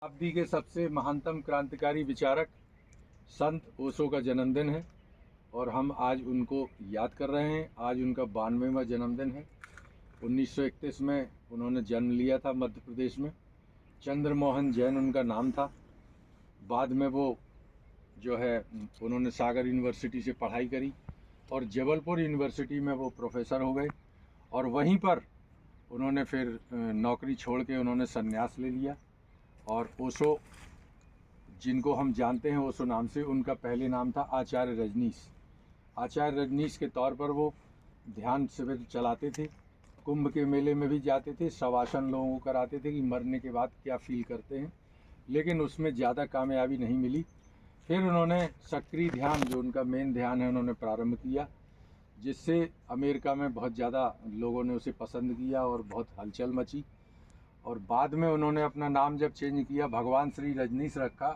शताब्दी के सबसे महानतम क्रांतिकारी विचारक संत ओशो का जन्मदिन है और हम आज उनको याद कर रहे हैं। आज उनका 92वां जन्मदिन है। 1931 में उन्होंने जन्म लिया था मध्य प्रदेश में। चंद्रमोहन जैन उनका नाम था। बाद में वो जो है उन्होंने सागर यूनिवर्सिटी से पढ़ाई करी और जबलपुर यूनिवर्सिटी में वो प्रोफेसर हो गए और वहीं पर उन्होंने फिर नौकरी छोड़ के उन्होंने संन्यास ले लिया। और ओशो जिनको हम जानते हैं ओशो नाम से, उनका पहले नाम था आचार्य रजनीश। आचार्य रजनीश के तौर पर वो ध्यान शिविर चलाते थे, कुंभ के मेले में भी जाते थे, शवासन लोगों को कराते थे कि मरने के बाद क्या फील करते हैं, लेकिन उसमें ज़्यादा कामयाबी नहीं मिली। फिर उन्होंने सक्रिय ध्यान, जो उनका मेन ध्यान है, उन्होंने प्रारंभ किया, जिससे अमेरिका में बहुत ज़्यादा लोगों ने उसे पसंद किया और बहुत हलचल मची। और बाद में उन्होंने अपना नाम जब चेंज किया, भगवान श्री रजनीश रखा,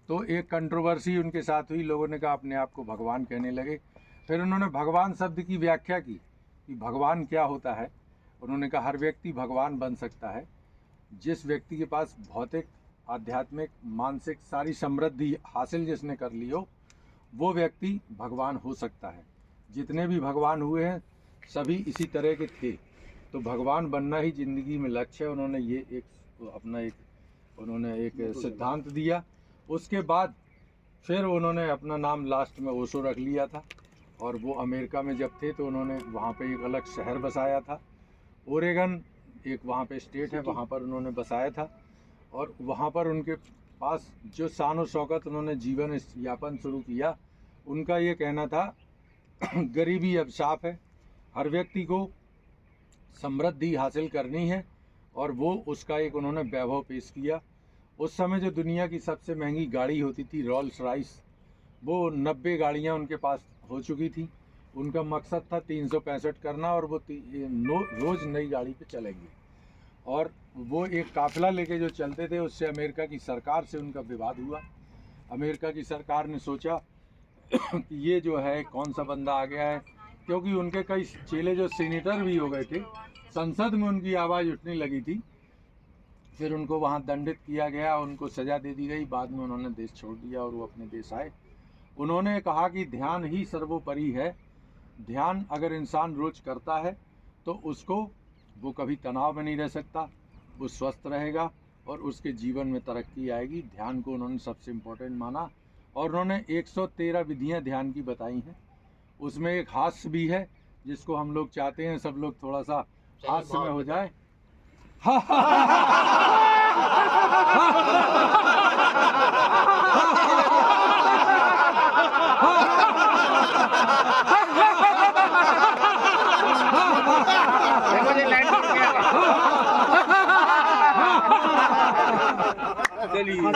तो एक कंट्रोवर्सी उनके साथ हुई। लोगों ने कहा अपने आप को भगवान कहने लगे। फिर उन्होंने भगवान शब्द की व्याख्या की कि भगवान क्या होता है। उन्होंने कहा हर व्यक्ति भगवान बन सकता है। जिस व्यक्ति के पास भौतिक, आध्यात्मिक, मानसिक सारी समृद्धि हासिल जिसने कर ली हो, वो व्यक्ति भगवान हो सकता है। जितने भी भगवान हुए हैं सभी इसी तरह के थे। तो भगवान बनना ही ज़िंदगी में लक्ष्य है। उन्होंने ये एक सिद्धांत दिया। उसके बाद फिर उन्होंने अपना नाम लास्ट में ओशो रख लिया था। और वो अमेरिका में जब थे तो उन्होंने वहाँ पे एक अलग शहर बसाया था, ओरेगन एक वहाँ पे स्टेट है, वहाँ पर उन्होंने बसाया था। और वहाँ पर उनके पास जो शान और शौकत उन्होंने जीवन यापन शुरू किया, उनका ये कहना था गरीबी अभिशाप है, हर व्यक्ति को समृद्धि हासिल करनी है। और वो उसका एक उन्होंने वैभव पेश किया। उस समय जो दुनिया की सबसे महंगी गाड़ी होती थी रोल्स रॉयस, वो 90 गाड़ियाँ उनके पास हो चुकी थी। उनका मकसद था 365 करना और वो रोज़ नई गाड़ी पे चलेंगे। और वो एक काफिला लेके जो चलते थे, उससे अमेरिका की सरकार से उनका विवाद हुआ। अमेरिका की सरकार ने सोचा कि ये जो है कौन सा बंदा आ गया है, क्योंकि उनके कई चेले जो सीनेटर भी हो गए थे, संसद में उनकी आवाज़ उठने लगी थी। फिर उनको वहाँ दंडित किया गया, उनको सज़ा दे दी गई। बाद में उन्होंने देश छोड़ दिया और वो अपने देश आए। उन्होंने कहा कि ध्यान ही सर्वोपरि है। ध्यान अगर इंसान रोज़ करता है तो उसको वो कभी तनाव में नहीं रह सकता, वो स्वस्थ रहेगा और उसके जीवन में तरक्की आएगी। ध्यान को उन्होंने सबसे इम्पोर्टेंट माना और उन्होंने 113 विधियाँ ध्यान की बताई हैं। उसमें एक हास्य भी है, जिसको हम लोग चाहते हैं सब लोग थोड़ा सा हास्य में हो जाए। चलिए।